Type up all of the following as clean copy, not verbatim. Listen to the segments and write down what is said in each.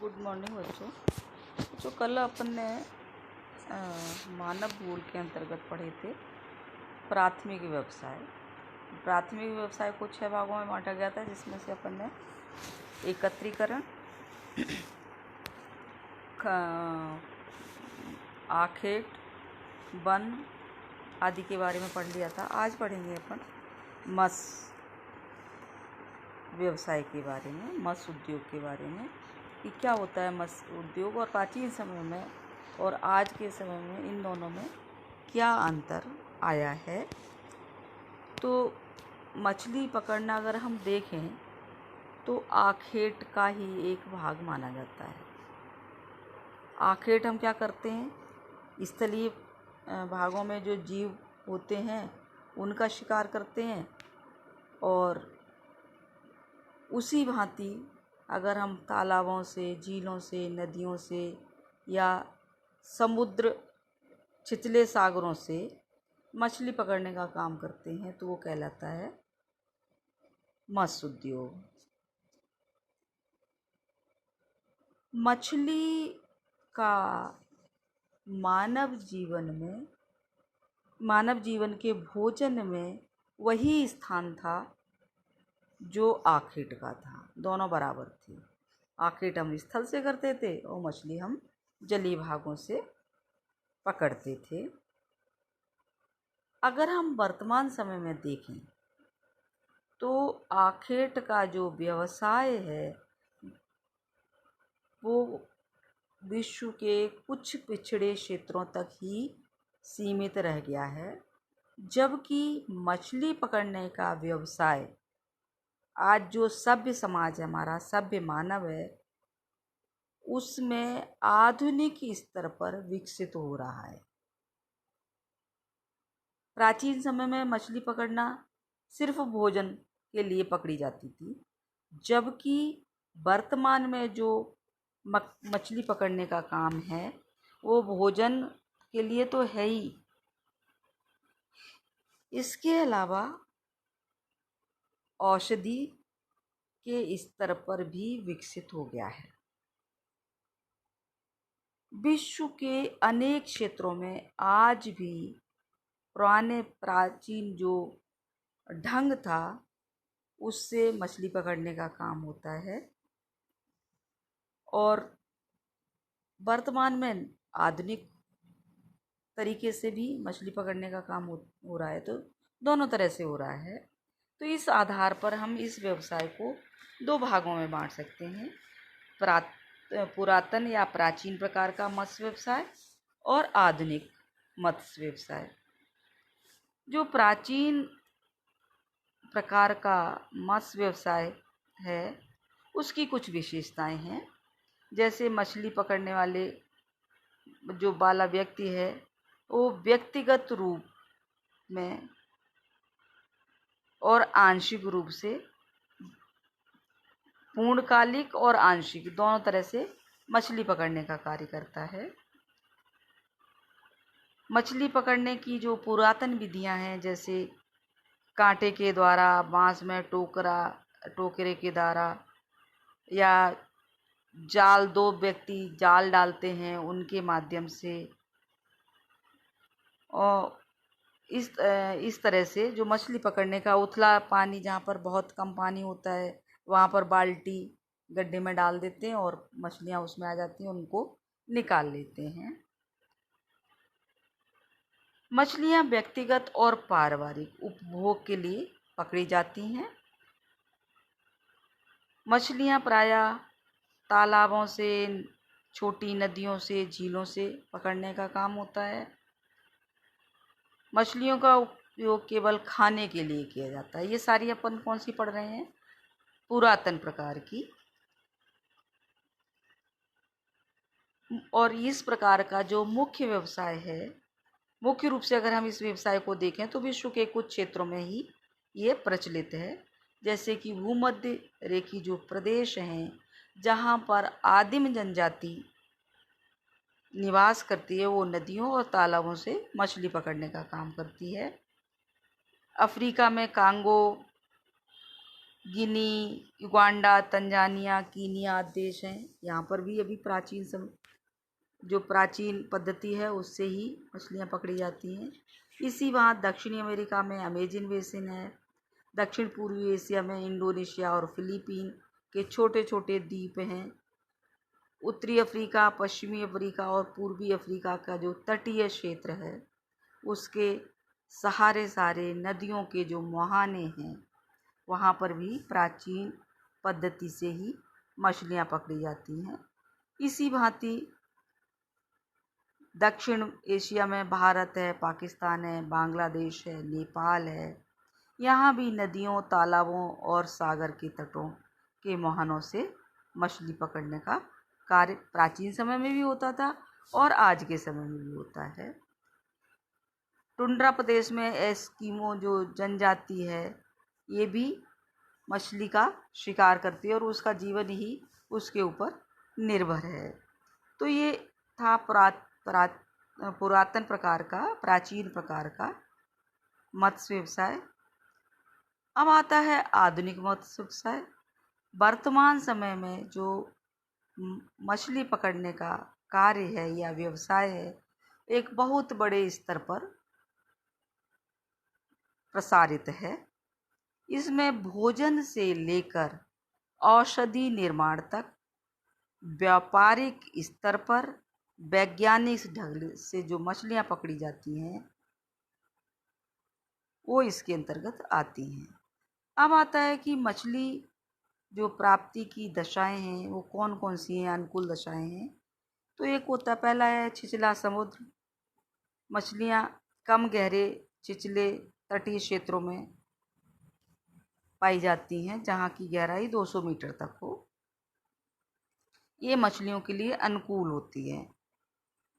Good morning बच्चों। जो कल अपन ने मानव भूगोल के अंतर्गत पढ़े थे प्राथमिक व्यवसाय। प्राथमिक व्यवसाय को 6 भागों में बांटा गया था, जिसमें से अपन ने एकत्रीकरण, आखेट, वन आदि के बारे में पढ़ लिया था। आज पढ़ेंगे अपन मत्स्य व्यवसाय के बारे में, मत्स्य उद्योग के बारे में कि क्या होता है मत्स्य उद्योग, और प्राचीन समय में और आज के समय में इन दोनों में क्या अंतर आया है। तो मछली पकड़ना अगर हम देखें तो आखेट का ही एक भाग माना जाता है। आखेट हम क्या करते हैं, स्थलीय भागों में जो जीव होते हैं उनका शिकार करते हैं, और उसी भांति अगर हम तालाबों से, झीलों से, नदियों से या समुद्र छिछले सागरों से मछली पकड़ने का काम करते हैं तो वो कहलाता है मत्स्य उद्योग। मछली का मानव जीवन के भोजन में वही स्थान था जो आखेट का था। दोनों बराबर थे। आखेट हम स्थल से करते थे और मछली हम जलीय भागों से पकड़ते थे। अगर हम वर्तमान समय में देखें तो आखेट का जो व्यवसाय है वो विश्व के कुछ पिछड़े क्षेत्रों तक ही सीमित रह गया है, जबकि मछली पकड़ने का व्यवसाय आज जो सभ्य समाज है, हमारा सभ्य मानव है, उसमें आधुनिक स्तर पर विकसित हो रहा है। प्राचीन समय में मछली पकड़ना सिर्फ भोजन के लिए पकड़ी जाती थी, जबकि वर्तमान में जो मछली पकड़ने का काम है वो भोजन के लिए तो है ही, इसके अलावा औषधि के स्तर पर भी विकसित हो गया है। विश्व के अनेक क्षेत्रों में आज भी प्राचीन जो ढंग था उससे मछली पकड़ने का काम होता है, और वर्तमान में आधुनिक तरीके से भी मछली पकड़ने का काम हो रहा है। तो दोनों तरह से हो रहा है। तो इस आधार पर हम इस व्यवसाय को 2 भागों में बांट सकते हैं, पुरातन या प्राचीन प्रकार का मत्स्य व्यवसाय और आधुनिक मत्स्य व्यवसाय। जो प्राचीन प्रकार का मत्स्य व्यवसाय है उसकी कुछ विशेषताएं हैं, जैसे मछली पकड़ने वाले जो वाला व्यक्ति है वो व्यक्तिगत रूप में और आंशिक रूप से, पूर्णकालिक और आंशिक दोनों तरह से मछली पकड़ने का कार्य करता है। मछली पकड़ने की जो पुरातन विधियां हैं, जैसे कांटे के द्वारा, बांस में टोकरे के द्वारा, या जाल, 2 व्यक्ति जाल डालते हैं उनके माध्यम से, और इस तरह से जो मछली पकड़ने का उथला पानी, जहाँ पर बहुत कम पानी होता है वहाँ पर बाल्टी गड्ढे में डाल देते हैं और मछलियाँ उसमें आ जाती हैं, उनको निकाल लेते हैं। मछलियाँ व्यक्तिगत और पारिवारिक उपभोग के लिए पकड़ी जाती हैं। मछलियाँ प्रायः तालाबों से, छोटी नदियों से, झीलों से पकड़ने का काम होता है। मछलियों का उपयोग केवल खाने के लिए किया जाता है। ये सारी अपन कौन सी पढ़ रहे हैं, पुरातन प्रकार की। और इस प्रकार का जो मुख्य व्यवसाय है, मुख्य रूप से अगर हम इस व्यवसाय को देखें तो विश्व के कुछ क्षेत्रों में ही ये प्रचलित है, जैसे कि भूमध्य रेखी जो प्रदेश हैं जहाँ पर आदिम जनजाति निवास करती है, वो नदियों और तालाबों से मछली पकड़ने का काम करती है। अफ्रीका में कांगो गिनी, युगांडा, तंजानिया, कीनिया आदि देश हैं। यहाँ पर भी अभी जो प्राचीन पद्धति है उससे ही मछलियाँ पकड़ी जाती हैं। इसी बात दक्षिणी अमेरिका में अमेजन बेसिन है। दक्षिण पूर्वी एशिया में इंडोनेशिया और फिलीपीन के छोटे छोटे द्वीप हैं। उत्तरी अफ्रीका, पश्चिमी अफ्रीका और पूर्वी अफ्रीका का जो तटीय क्षेत्र है उसके सहारे सारे नदियों के जो मुहाने हैं वहाँ पर भी प्राचीन पद्धति से ही मछलियाँ पकड़ी जाती हैं। इसी भांति दक्षिण एशिया में भारत है, पाकिस्तान है, बांग्लादेश है, नेपाल है। यहाँ भी नदियों, तालाबों और सागर के तटों के मुहानों से मछली पकड़ने का कार्य प्राचीन समय में भी होता था और आज के समय में भी होता है। टुंड्रा प्रदेश में एस्किमो जो जनजाति है ये भी मछली का शिकार करती है और उसका जीवन ही उसके ऊपर निर्भर है। तो ये था पुरातन प्रकार का, प्राचीन प्रकार का मत्स्य व्यवसाय। अब आता है आधुनिक मत्स्य व्यवसाय। वर्तमान समय में जो मछली पकड़ने का कार्य है या व्यवसाय है एक बहुत बड़े स्तर पर प्रसारित है। इसमें भोजन से लेकर औषधि निर्माण तक व्यापारिक स्तर पर वैज्ञानिक ढंग से जो मछलियाँ पकड़ी जाती हैं वो इसके अंतर्गत आती हैं। अब आता है कि मछली जो प्राप्ति की दशाएं हैं वो कौन कौन सी हैं, अनुकूल दशाएं हैं। तो एक होता, पहला है छिछला समुद्र। मछलियाँ कम गहरे छिछले तटीय क्षेत्रों में पाई जाती हैं जहाँ की गहराई 200 मीटर तक हो। ये मछलियों के लिए अनुकूल होती है।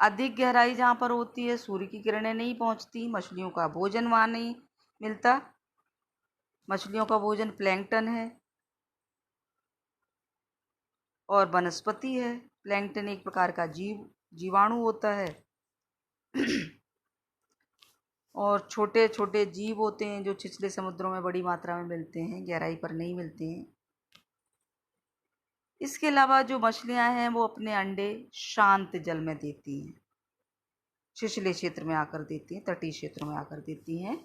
अधिक गहराई जहाँ पर होती है सूर्य की किरणें नहीं पहुँचती, मछलियों का भोजन वहाँ नहीं मिलता। मछलियों का भोजन प्लैंकटन है और वनस्पति है। प्लैंकटन एक प्रकार का जीवाणु होता है और छोटे छोटे जीव होते हैं जो छिछले समुद्रों में बड़ी मात्रा में मिलते हैं, गहराई पर नहीं मिलते हैं। इसके अलावा जो मछलियां हैं वो अपने अंडे शांत जल में देती हैं, छिछले क्षेत्र में आकर देती हैं, तटीय क्षेत्रों में आकर देती हैं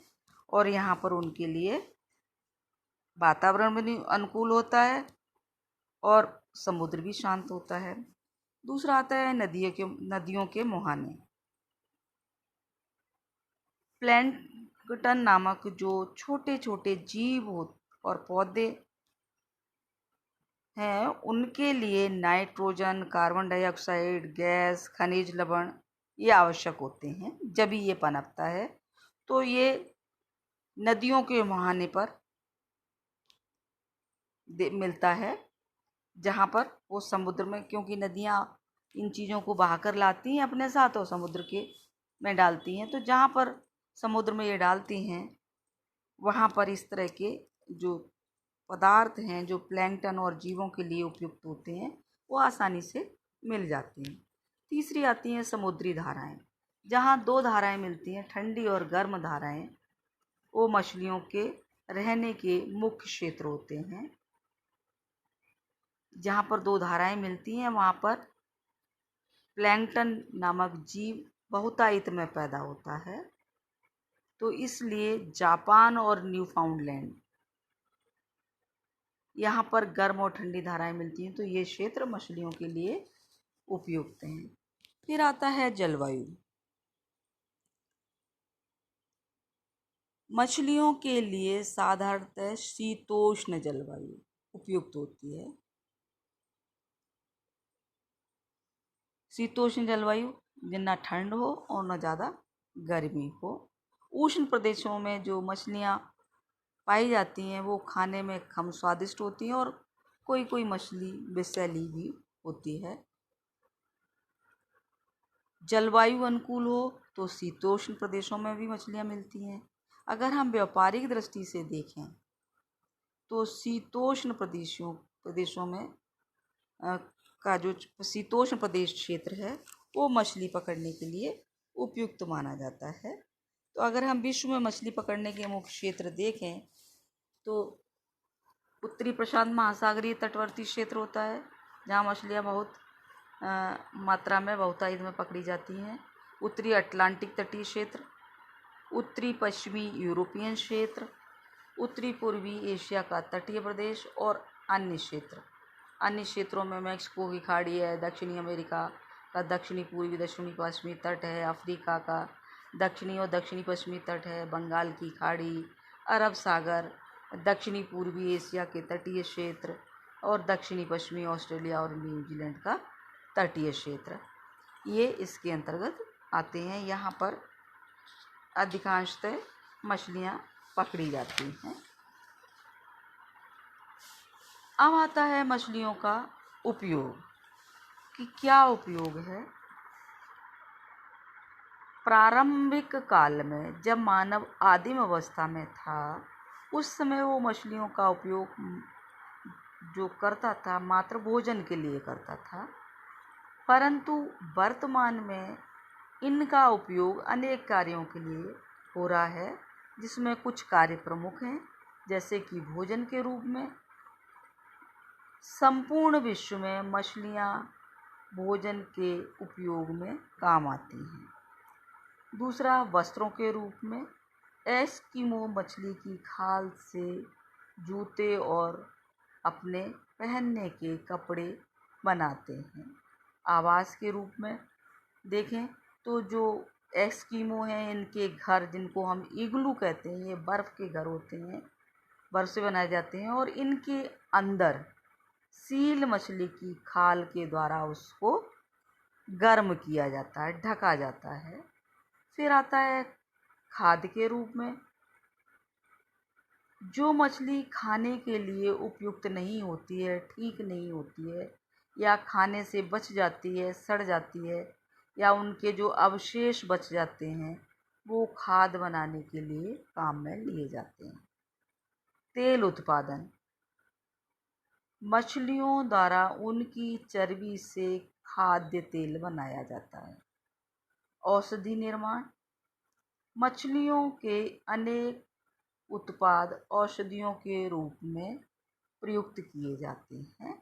और यहाँ पर उनके लिए वातावरण भी अनुकूल होता है और समुद्र भी शांत होता है। दूसरा आता है नदियों के मुहाने। प्लैंकटन नामक जो छोटे छोटे जीव और पौधे हैं उनके लिए नाइट्रोजन, कार्बन डाइऑक्साइड गैस, खनिज लवण ये आवश्यक होते हैं। जब ये पनपता है तो ये नदियों के मुहाने पर मिलता है जहाँ पर वो समुद्र में, क्योंकि नदियाँ इन चीज़ों को बहाकर लाती हैं अपने साथ और समुद्र के में डालती हैं। तो जहाँ पर समुद्र में ये डालती हैं वहाँ पर इस तरह के जो पदार्थ हैं जो प्लैंकटन और जीवों के लिए उपयुक्त होते हैं वो आसानी से मिल जाते हैं। तीसरी आती हैं समुद्री धाराएं। जहाँ दो धाराएं मिलती हैं, ठंडी और गर्म धाराएं, वो मछलियों के रहने के मुख्य क्षेत्र होते हैं। जहाँ पर दो धाराएं मिलती हैं वहाँ पर प्लैंकटन नामक जीव बहुतायत में पैदा होता है। तो इसलिए जापान और न्यूफाउंडलैंड यहाँ पर गर्म और ठंडी धाराएं मिलती हैं, तो ये क्षेत्र मछलियों के लिए उपयुक्त हैं। फिर आता है जलवायु। मछलियों के लिए साधारणतः शीतोष्ण जलवायु उपयुक्त होती है। शीतोष्ण जलवायु न ठंड हो और न ज़्यादा गर्मी हो। उष्ण प्रदेशों में जो मछलियाँ पाई जाती हैं वो खाने में कम स्वादिष्ट होती हैं और कोई कोई मछली विषैली भी होती है। जलवायु अनुकूल हो तो शीतोष्ण प्रदेशों में भी मछलियाँ मिलती हैं। अगर हम व्यापारिक दृष्टि से देखें तो शीतोष्ण प्रदेशों में का जो शीतोष्ण प्रदेश क्षेत्र है वो मछली पकड़ने के लिए उपयुक्त माना जाता है। तो अगर हम विश्व में मछली पकड़ने के मुख्य क्षेत्र देखें तो उत्तरी प्रशांत महासागरीय तटवर्ती क्षेत्र होता है जहाँ मछलियाँ बहुत मात्रा में बहुतायत में पकड़ी जाती हैं। उत्तरी अटलांटिक तटीय क्षेत्र, उत्तरी पश्चिमी यूरोपियन क्षेत्र, उत्तरी पूर्वी एशिया का तटीय प्रदेश और अन्य क्षेत्र। अन्य क्षेत्रों में मैक्सिको की खाड़ी है, दक्षिणी अमेरिका का दक्षिणी पूर्वी दक्षिणी पश्चिमी तट है, अफ्रीका का दक्षिणी और दक्षिणी पश्चिमी तट है, बंगाल की खाड़ी, अरब सागर, दक्षिणी पूर्वी एशिया के तटीय क्षेत्र और दक्षिणी पश्चिमी ऑस्ट्रेलिया और न्यूजीलैंड का तटीय क्षेत्र, ये इसके अंतर्गत आते हैं। यहाँ पर अधिकांशतः मछलियाँ पकड़ी जाती हैं। अब आता है मछलियों का उपयोग कि क्या उपयोग है। प्रारंभिक काल में जब मानव आदिम अवस्था में था, उस समय वो मछलियों का उपयोग जो करता था मात्र भोजन के लिए करता था, परंतु वर्तमान में इनका उपयोग अनेक कार्यों के लिए हो रहा है, जिसमें कुछ कार्य प्रमुख हैं, जैसे कि भोजन के रूप में। संपूर्ण विश्व में मछलियाँ भोजन के उपयोग में काम आती हैं। दूसरा, वस्त्रों के रूप में एस्किमो मछली की खाल से जूते और अपने पहनने के कपड़े बनाते हैं। आवास के रूप में देखें तो जो एस्किमो हैं, इनके घर जिनको हम इग्लू कहते हैं, ये बर्फ़ के घर होते हैं, बर्फ़ से बनाए जाते हैं और इनके अंदर सील मछली की खाल के द्वारा उसको गर्म किया जाता है, ढका जाता है। फिर आता है खाद्य के रूप में। जो मछली खाने के लिए उपयुक्त नहीं होती है, ठीक नहीं होती है या खाने से बच जाती है, सड़ जाती है या उनके जो अवशेष बच जाते हैं, वो खाद बनाने के लिए काम में लिए जाते हैं। तेल उत्पादन, मछलियों द्वारा उनकी चर्बी से खाद्य तेल बनाया जाता है। औषधि निर्माण, मछलियों के अनेक उत्पाद औषधियों के रूप में प्रयुक्त किए जाते हैं।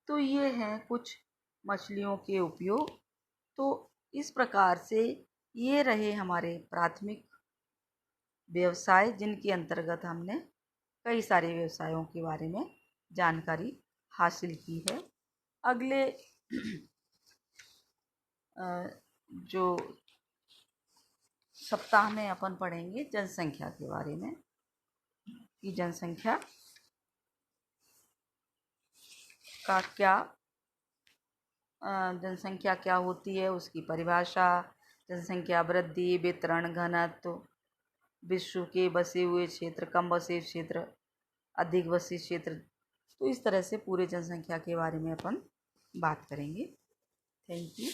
तो ये हैं कुछ मछलियों के उपयोग। तो इस प्रकार से ये रहे हमारे प्राथमिक व्यवसाय, जिनके अंतर्गत हमने कई सारे व्यवसायों के बारे में जानकारी हासिल की है। अगले जो सप्ताह में अपन पढ़ेंगे जनसंख्या के बारे में कि जनसंख्या का क्या जनसंख्या क्या होती है, उसकी परिभाषा, जनसंख्या वृद्धि, वितरण, घनत्व, विश्व के बसे हुए क्षेत्र, कम बसे क्षेत्र, अधिक बसे क्षेत्र। तो इस तरह से पूरे जनसंख्या के बारे में अपन बात करेंगे। Thank you.